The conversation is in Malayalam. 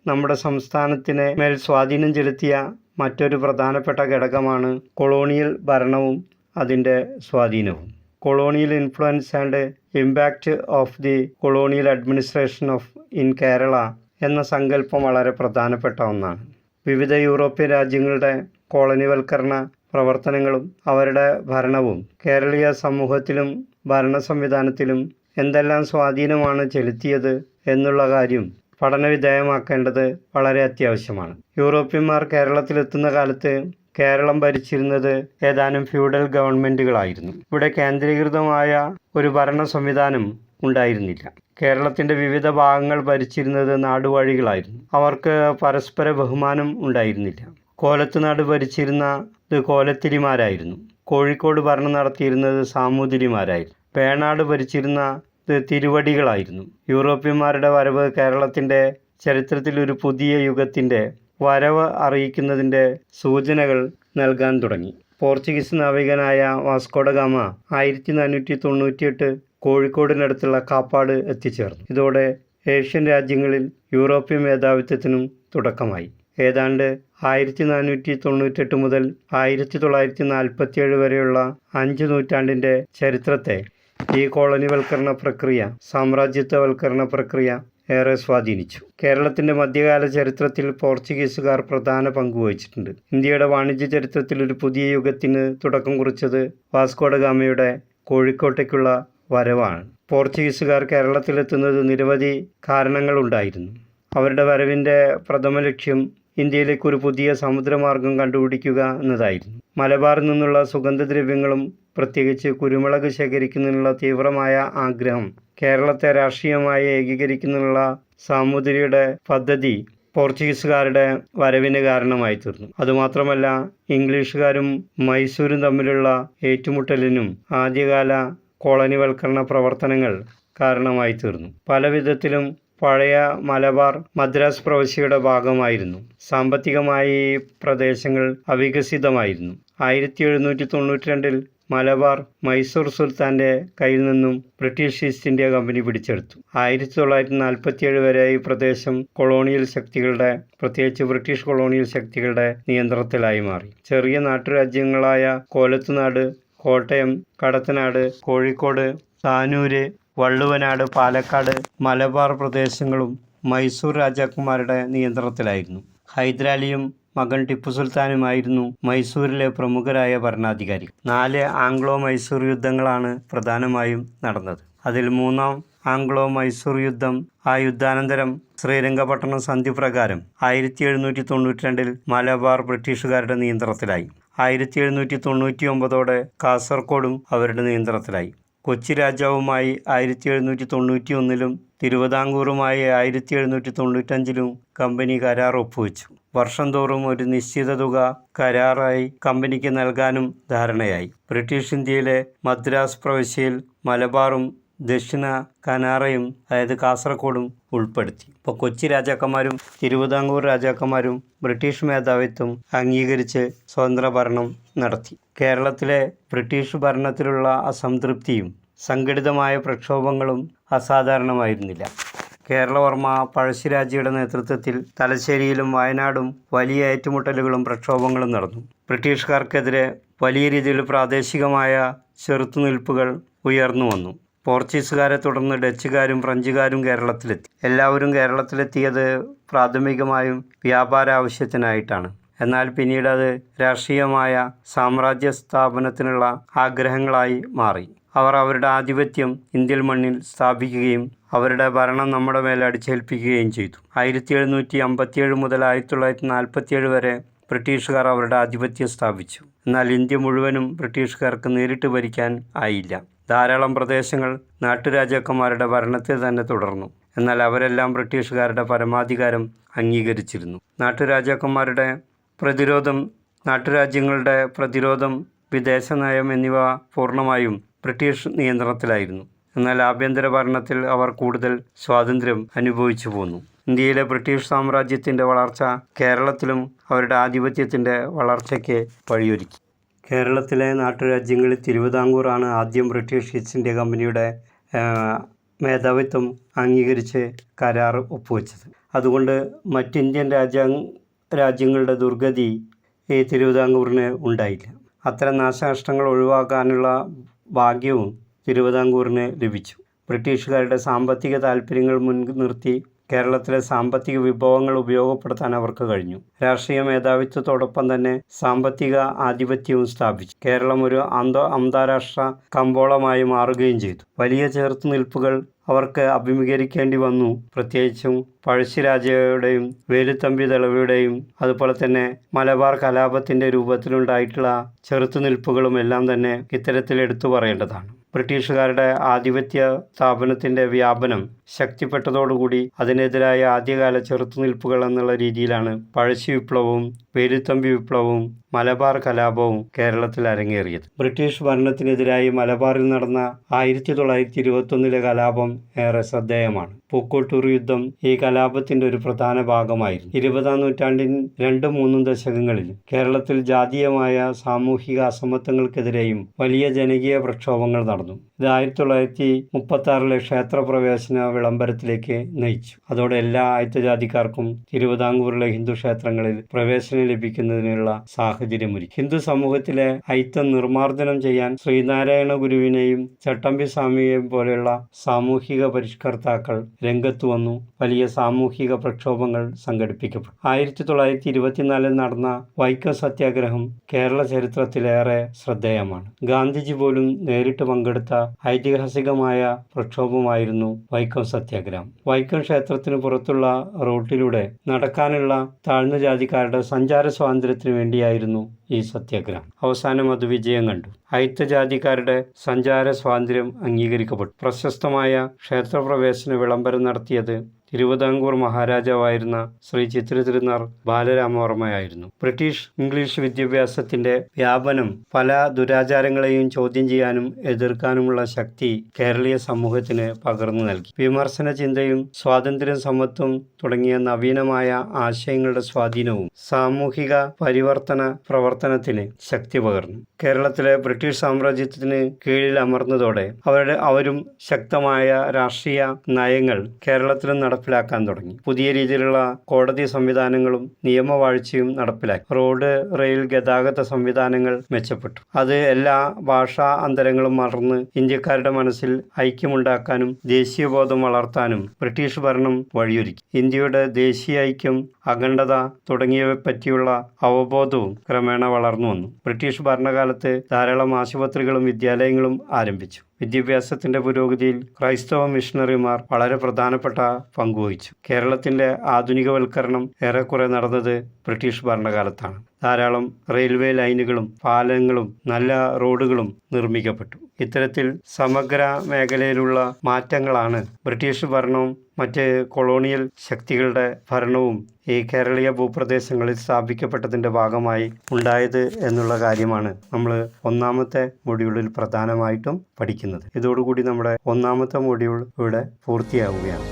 നമ്മുടെ സംസ്ഥാനത്തിന് മേൽ സ്വാധീനം ചെലുത്തിയ മറ്റൊരു പ്രധാനപ്പെട്ട ഘടകമാണ് കൊളോണിയൽ ഭരണവും അതിൻ്റെ സ്വാധീനവും. Colonial influence and impact of the colonial administration of in Kerala എന്ന സങ്കല്പം വളരെ പ്രധാനപ്പെട്ട ഒന്നാണ്. വിവിധ യൂറോപ്യൻ രാജ്യങ്ങളുടെ കോളനിവൽക്കരണ പ്രവർത്തനങ്ങളും അവരുടെ ഭരണവും കേരളീയ സമൂഹത്തിലും ഭരണ സംവിധാനത്തിലും എന്തെല്ലാം സ്വാധീനമാണ് ചെലുത്തിയത് എന്നുള്ള കാര്യം പഠനവിധേയമാക്കേണ്ടത് വളരെ അത്യാവശ്യമാണ്. യൂറോപ്യന്മാർ കേരളത്തിലെത്തുന്ന കാലത്ത് കേരളം ഭരിച്ചിരുന്നത് ഏതാനും ഫ്യൂഡൽ ഗവൺമെൻറ്റുകളായിരുന്നു. ഇവിടെ കേന്ദ്രീകൃതമായ ഒരു ഭരണ സംവിധാനം ഉണ്ടായിരുന്നില്ല. കേരളത്തിൻ്റെ വിവിധ ഭാഗങ്ങൾ ഭരിച്ചിരുന്നത് നാടുവാഴികളായിരുന്നു. അവർക്ക് പരസ്പര ബഹുമാനം ഉണ്ടായിരുന്നില്ല. കോലത്തുനാട് ഭരിച്ചിരുന്നത് കോലത്തിരിമാരായിരുന്നു. കോഴിക്കോട് ഭരണം നടത്തിയിരുന്നത് സാമൂതിരിമാരായിരുന്നു. വേണാട് ഭരിച്ചിരുന്നത് തിരുവടികളായിരുന്നു. യൂറോപ്യന്മാരുടെ വരവ് കേരളത്തിൻ്റെ ചരിത്രത്തിൽ ഒരു പുതിയ യുഗത്തിൻ്റെ വരവ് അറിയിക്കുന്നതിൻ്റെ സൂചനകൾ നൽകാൻ തുടങ്ങി. പോർച്ചുഗീസ് നാവികനായ വാസ്കോഡ ഗാമ 1498 കോഴിക്കോടിനടുത്തുള്ള കാപ്പാട് എത്തിച്ചേർന്നു. ഇതോടെ ഏഷ്യൻ രാജ്യങ്ങളിൽ യൂറോപ്യൻ മേധാവിത്വത്തിനും തുടക്കമായി. ഏതാണ്ട് 1498 മുതൽ 1947 വരെയുള്ള 5 നൂറ്റാണ്ടിൻ്റെ ചരിത്രത്തെ ഈ കോളനിവൽക്കരണ പ്രക്രിയ, സാമ്രാജ്യത്വവൽക്കരണ പ്രക്രിയ ഏറെ സ്വാധീനിച്ചു. കേരളത്തിൻ്റെ മധ്യകാല ചരിത്രത്തിൽ പോർച്ചുഗീസുകാർ പ്രധാന പങ്കുവഹിച്ചിട്ടുണ്ട്. ഇന്ത്യയുടെ വാണിജ്യ ചരിത്രത്തിൽ ഒരു പുതിയ യുഗത്തിന് തുടക്കം കുറിച്ചത് വാസ്കോഡ ഗാമയുടെ കോഴിക്കോട്ടേക്കുള്ള വരവാണ്. പോർച്ചുഗീസുകാർ കേരളത്തിലെത്തുന്നത് നിരവധി കാരണങ്ങളുണ്ടായിരുന്നു. അവരുടെ വരവിൻ്റെ പ്രഥമ ലക്ഷ്യം ഇന്ത്യയിലേക്ക് ഒരു പുതിയ സമുദ്രമാർഗം കണ്ടുപിടിക്കുക എന്നതായിരുന്നു. മലബാറിൽ നിന്നുള്ള സുഗന്ധദ്രവ്യങ്ങളും പ്രത്യേകിച്ച് കുരുമുളക് ശേഖരിക്കുന്നതിനുള്ള തീവ്രമായ ആഗ്രഹം കേരളത്തെ രാഷ്ട്രീയമായി ഏകീകരിക്കുന്നതിനുള്ള സാമൂതിരിയുടെ പദ്ധതി പോർച്ചുഗീസുകാരുടെ വരവിന് കാരണമായി തീർന്നു. അതുമാത്രമല്ല, ഇംഗ്ലീഷുകാരും മൈസൂരും തമ്മിലുള്ള ഏറ്റുമുട്ടലിനും ആദ്യകാല കോളനിവൽക്കരണ പ്രവർത്തനങ്ങൾ കാരണമായി തീർന്നു. പല വിധത്തിലും പഴയ മലബാർ മദ്രാസ് പ്രവിശ്യയുടെ ഭാഗമായിരുന്നു. സാമ്പത്തികമായി ഈ പ്രദേശങ്ങൾ അവികസിതമായിരുന്നു. 1792 മലബാർ മൈസൂർ സുൽത്താൻ്റെ കയ്യിൽ നിന്നും ബ്രിട്ടീഷ് ഈസ്റ്റ് ഇന്ത്യ കമ്പനി പിടിച്ചെടുത്തു. 1947 വരെ ഈ പ്രദേശം കൊളോണിയൽ ശക്തികളുടെ, പ്രത്യേകിച്ച് ബ്രിട്ടീഷ് കൊളോണിയൽ ശക്തികളുടെ നിയന്ത്രണത്തിലായി മാറി. ചെറിയ നാട്ടുരാജ്യങ്ങളായ കോലത്തുനാട്, കോട്ടയം, കടത്തനാട്, കോഴിക്കോട്, താനൂര്, വള്ളുവനാട്, പാലക്കാട്, മലബാർ പ്രദേശങ്ങളും മൈസൂർ രാജാക്കന്മാരുടെ നിയന്ത്രണത്തിലായിരുന്നു. ഹൈദരാലിയും മകൻ ടിപ്പു സുൽത്താനുമായിരുന്നു മൈസൂരിലെ പ്രമുഖരായ ഭരണാധികാരികൾ. 4 ആംഗ്ലോ മൈസൂർ യുദ്ധങ്ങളാണ് പ്രധാനമായും നടന്നത്. അതിൽ 3-ാം ആംഗ്ലോ മൈസൂർ യുദ്ധം, ആ യുദ്ധാനന്തരം ശ്രീരംഗപട്ടണം സന്ധി പ്രകാരം 1792 മലബാർ ബ്രിട്ടീഷുകാരുടെ നിയന്ത്രണത്തിലായി. 1799 കാസർഗോഡും അവരുടെ നിയന്ത്രണത്തിലായി. കൊച്ചി രാജാവുമായി 1791 തിരുവിതാംകൂറുമായി 1795 കമ്പനി കരാർ ഒപ്പുവെച്ചു. വർഷം തോറും ഒരു നിശ്ചിത തുക കരാറായി കമ്പനിക്ക് നൽകാനും ധാരണയായി. ബ്രിട്ടീഷ് ഇന്ത്യയിലെ മദ്രാസ് പ്രവിശ്യയിൽ മലബാറും ദക്ഷിണ കനാറയും, അതായത് കാസർഗോഡും ഉൾപ്പെടുത്തി. ഇപ്പോൾ കൊച്ചി രാജാക്കന്മാരും തിരുവിതാംകൂർ രാജാക്കന്മാരും ബ്രിട്ടീഷ് മേധാവിത്വം അംഗീകരിച്ച് സ്വതന്ത്ര ഭരണം നടത്തി. കേരളത്തിലെ ബ്രിട്ടീഷ് ഭരണത്തിലുള്ള അസംതൃപ്തിയും സംഘടിതമായ പ്രക്ഷോഭങ്ങളും അസാധാരണമായിരുന്നില്ല. കേരളവർമ്മ പഴശ്ശിരാജയുടെ നേതൃത്വത്തിൽ തലശ്ശേരിയിലും വയനാടും വലിയ ഏറ്റുമുട്ടലുകളും പ്രക്ഷോഭങ്ങളും നടന്നു. ബ്രിട്ടീഷുകാർക്കെതിരെ വലിയ രീതിയിൽ പ്രാദേശികമായ ചെറുത്തുനിൽപ്പുകൾ ഉയർന്നു വന്നു. പോർച്ചുഗീസുകാരെ തുടർന്ന് ഡച്ചുകാരും ഫ്രഞ്ചുകാരും കേരളത്തിലെത്തി. എല്ലാവരും കേരളത്തിലെത്തിയത് പ്രാഥമികമായും വ്യാപാര ആവശ്യത്തിനായിട്ടാണ്. എന്നാൽ പിന്നീട് അത് രാഷ്ട്രീയമായ സാമ്രാജ്യ സ്ഥാപനത്തിനുള്ള ആഗ്രഹങ്ങളായി മാറി. അവർ അവരുടെ ആധിപത്യം ഇന്ത്യൻ മണ്ണിൽ സ്ഥാപിക്കുകയും അവരുടെ ഭരണം നമ്മുടെ മേൽ അടിച്ചേൽപ്പിക്കുകയും ചെയ്തു. 1757 മുതൽ 1947 വരെ ബ്രിട്ടീഷുകാർ അവരുടെ ആധിപത്യം സ്ഥാപിച്ചു. എന്നാൽ ഇന്ത്യ മുഴുവനും ബ്രിട്ടീഷുകാർക്ക് നേരിട്ട് ഭരിക്കാൻ ആയില്ല. ധാരാളം പ്രദേശങ്ങൾ നാട്ടുരാജാക്കന്മാരുടെ ഭരണത്തിൽ തന്നെ തുടർന്നു. എന്നാൽ അവരെല്ലാം ബ്രിട്ടീഷുകാരുടെ പരമാധികാരം അംഗീകരിച്ചിരുന്നു. നാട്ടുരാജ്യങ്ങളുടെ പ്രതിരോധം, വിദേശ നയം എന്നിവ പൂർണ്ണമായും ബ്രിട്ടീഷ് നിയന്ത്രണത്തിലായിരുന്നു. എന്നാൽ ആഭ്യന്തര ഭരണത്തിൽ അവർ കൂടുതൽ സ്വാതന്ത്ര്യം അനുഭവിച്ചു പോന്നു. ഇന്ത്യയിലെ ബ്രിട്ടീഷ് സാമ്രാജ്യത്തിൻ്റെ വളർച്ച കേരളത്തിലും അവരുടെ ആധിപത്യത്തിൻ്റെ വളർച്ചയ്ക്ക് വഴിയൊരുക്കി. കേരളത്തിലെ നാട്ടുരാജ്യങ്ങളിൽ തിരുവിതാംകൂറാണ് ആദ്യം ബ്രിട്ടീഷ് ഈസ്റ്റ് ഇന്ത്യ കമ്പനിയുടെ മേധാവിത്വം അംഗീകരിച്ച് കരാർ ഒപ്പുവെച്ചത്. അതുകൊണ്ട് മറ്റിന്ത്യൻ രാജ്യങ്ങളുടെ ദുർഗതി ഈ തിരുവിതാംകൂറിന് ഉണ്ടായില്ല. അത്തരം നാശനഷ്ടങ്ങൾ ഒഴിവാക്കാനുള്ള ഭാഗ്യവും തിരുവിതാംകൂറിന് ലഭിച്ചു. ബ്രിട്ടീഷുകാരുടെ സാമ്പത്തിക താൽപ്പര്യങ്ങൾ മുൻനിർത്തി കേരളത്തിലെ സാമ്പത്തിക വിഭവങ്ങൾ ഉപയോഗപ്പെടുത്താൻ അവർക്ക് കഴിഞ്ഞു. രാഷ്ട്രീയ മേധാവിത്വത്തോടൊപ്പം തന്നെ സാമ്പത്തിക ആധിപത്യവും സ്ഥാപിച്ചു. കേരളം ഒരു അന്താരാഷ്ട്ര കമ്പോളമായി മാറുകയും ചെയ്തു. വലിയ ചെറുത്തുനിൽപ്പുകൾ അവർക്ക് അഭിമുഖീകരിക്കേണ്ടി വന്നു. പ്രത്യേകിച്ചും പഴശ്ശിരാജയുടെയും വേലുത്തമ്പി ദളവയുടെയും അതുപോലെ തന്നെ മലബാർ കലാപത്തിൻ്റെ രൂപത്തിലുണ്ടായിട്ടുള്ള ചെറുത്തുനിൽപ്പുകളും എല്ലാം തന്നെ ഇത്തരത്തിൽ എടുത്തു പറയേണ്ടതാണ്. ബ്രിട്ടീഷുകാരുടെ ആധിപത്യ സ്ഥാപനത്തിൻ്റെ വ്യാപനം ശക്തിപ്പെട്ടതോടുകൂടി അതിനെതിരായ ആദ്യകാല ചെറുത്തുനിൽപ്പുകൾ എന്നുള്ള രീതിയിലാണ് പഴശ്ശി വിപ്ലവവും വേലുത്തമ്പി വിപ്ലവവും മലബാർ കലാപവും കേരളത്തിൽ അരങ്ങേറിയത്. ബ്രിട്ടീഷ് ഭരണത്തിനെതിരായി മലബാറിൽ നടന്ന 1921 കലാപം ഏറെ ശ്രദ്ധേയമാണ്. പൂക്കോട്ടൂർ യുദ്ധം ഈ കലാപത്തിൻ്റെ ഒരു പ്രധാന ഭാഗമായിരുന്നു. 20-ാം നൂറ്റാണ്ടിൻ 2-3 ദശകങ്ങളിൽ കേരളത്തിൽ ജാതീയമായ സാമൂഹിക അസമത്വങ്ങൾക്കെതിരെയും വലിയ ജനകീയ പ്രക്ഷോഭങ്ങൾ നടന്നു. ഇത് 1936 ക്ഷേത്രപ്രവേശന വിളംബരത്തിലേക്ക് നയിച്ചു. അതോടെ എല്ലാ ആയുധജാതിക്കാർക്കും തിരുവിതാംകൂറിലെ ഹിന്ദു ക്ഷേത്രങ്ങളിൽ പ്രവേശനം ലഭിക്കുന്നതിനുള്ള സാഹചര്യമൊരുക്കി. ഹിന്ദു സമൂഹത്തിലെ ഐക്യം നിർമ്മാർജ്ജനം ചെയ്യാൻ ശ്രീനാരായണ ഗുരുവിനെയും ചട്ടമ്പി സ്വാമിയെയും പോലെയുള്ള സാമൂഹിക പരിഷ്കർത്താക്കൾ രംഗത്തു വന്നു. വലിയ സാമൂഹിക പ്രക്ഷോഭങ്ങൾ സംഘടിപ്പിക്കപ്പെട്ടു. 1924 നടന്ന വൈക്കം സത്യാഗ്രഹം കേരള ചരിത്രത്തിലേറെ ശ്രദ്ധേയമാണ്. ഗാന്ധിജി പോലും നേരിട്ട് പങ്കെടുത്ത ഐതിഹാസികമായ പ്രക്ഷോഭമായിരുന്നു വൈക്കം സത്യാഗ്രഹം. വൈക്കം ക്ഷേത്രത്തിന് പുറത്തുള്ള റോട്ടിലൂടെ നടക്കാനുള്ള താഴ്ന്ന ജാതിക്കാരുടെ സഞ്ചാര സ്വാതന്ത്ര്യത്തിന് വേണ്ടിയായിരുന്നു ഈ സത്യാഗ്രഹം. അവസാനം അത് വിജയം കണ്ടു. അയിത്തജാതിക്കാരുടെ സഞ്ചാര സ്വാതന്ത്ര്യം അംഗീകരിക്കപ്പെട്ടു. പ്രശസ്തമായ ക്ഷേത്രപ്രവേശന വിളംബരം നടത്തിയത് തിരുവിതാംകൂർ മഹാരാജാവായിരുന്ന ശ്രീ ചിത്ര ബാലരാമവർമ്മയായിരുന്നു. ഇംഗ്ലീഷ് വിദ്യാഭ്യാസത്തിൻ്റെ വ്യാപനം പല ദുരാചാരങ്ങളെയും ചോദ്യം ചെയ്യാനും എതിർക്കാനുമുള്ള ശക്തി കേരളീയ സമൂഹത്തിന് പകർന്നു നൽകി. വിമർശന ചിന്തയും സ്വാതന്ത്ര്യം, സമത്വം തുടങ്ങിയ നവീനമായ ആശയങ്ങളുടെ സ്വാധീനവും സാമൂഹിക പരിവർത്തന പ്രവർത്തനത്തിന് ശക്തി പകർന്നു. കേരളത്തിലെ ബ്രിട്ടീഷ് സാമ്രാജ്യത്തിന് കീഴിൽ അമർന്നതോടെ അവരും ശക്തമായ രാഷ്ട്രീയ നയങ്ങൾ കേരളത്തിലും നടപ്പിലാക്കാൻ തുടങ്ങി. പുതിയ രീതിയിലുള്ള കോടതി സംവിധാനങ്ങളും നിയമവാഴ്ചയും നടപ്പിലാക്കി. റോഡ്, റെയിൽ ഗതാഗത സംവിധാനങ്ങൾ മെച്ചപ്പെട്ടു. അത് എല്ലാ ഭാഷാ അന്തരങ്ങളും മറന്ന് ഇന്ത്യക്കാരുടെ മനസ്സിൽ ഐക്യമുണ്ടാക്കാനും ദേശീയബോധം വളർത്താനും ബ്രിട്ടീഷ് ഭരണം വഴിയൊരുക്കി. ഇന്ത്യയുടെ ദേശീയ ഐക്യം, അഖണ്ഡത തുടങ്ങിയവയെ പറ്റിയുള്ള അവബോധവും ക്രമേണ വളർന്നു വന്നു. ബ്രിട്ടീഷ് ഭരണകാലത്ത് ധാരാളം ആശുപത്രികളും വിദ്യാലയങ്ങളും ആരംഭിച്ചു. വിദ്യാഭ്യാസത്തിൻ്റെ പുരോഗതിയിൽ ക്രൈസ്തവ മിഷണറിമാർ വളരെ പ്രധാനപ്പെട്ട പങ്കുവഹിച്ചു. കേരളത്തിൻ്റെ ആധുനികവൽക്കരണം ഏറെക്കുറെ നടന്നത് ബ്രിട്ടീഷ് ഭരണകാലത്താണ്. ധാരാളം റെയിൽവേ ലൈനുകളും പാലങ്ങളും നല്ല റോഡുകളും നിർമ്മിക്കപ്പെട്ടു. ഇത്തരത്തിൽ സമഗ്ര മേഖലയിലുള്ള മാറ്റങ്ങളാണ് ബ്രിട്ടീഷ് ഭരണവും മറ്റ് കൊളോണിയൽ ശക്തികളുടെ ഭരണവും ഈ കേരളീയ ഭൂപ്രദേശങ്ങളിൽ സ്ഥാപിക്കപ്പെട്ടതിൻ്റെ ഭാഗമായി ഉണ്ടായത് എന്നുള്ള കാര്യമാണ് നമ്മൾ ഒന്നാമത്തെ മൊഡ്യൂളിൽ പ്രധാനമായിട്ടും പഠിക്കുന്നത്. ഇതോടുകൂടി നമ്മുടെ ഒന്നാമത്തെ മൊഡ്യൂൾ ഇവിടെ പൂർത്തിയാവുകയാണ്.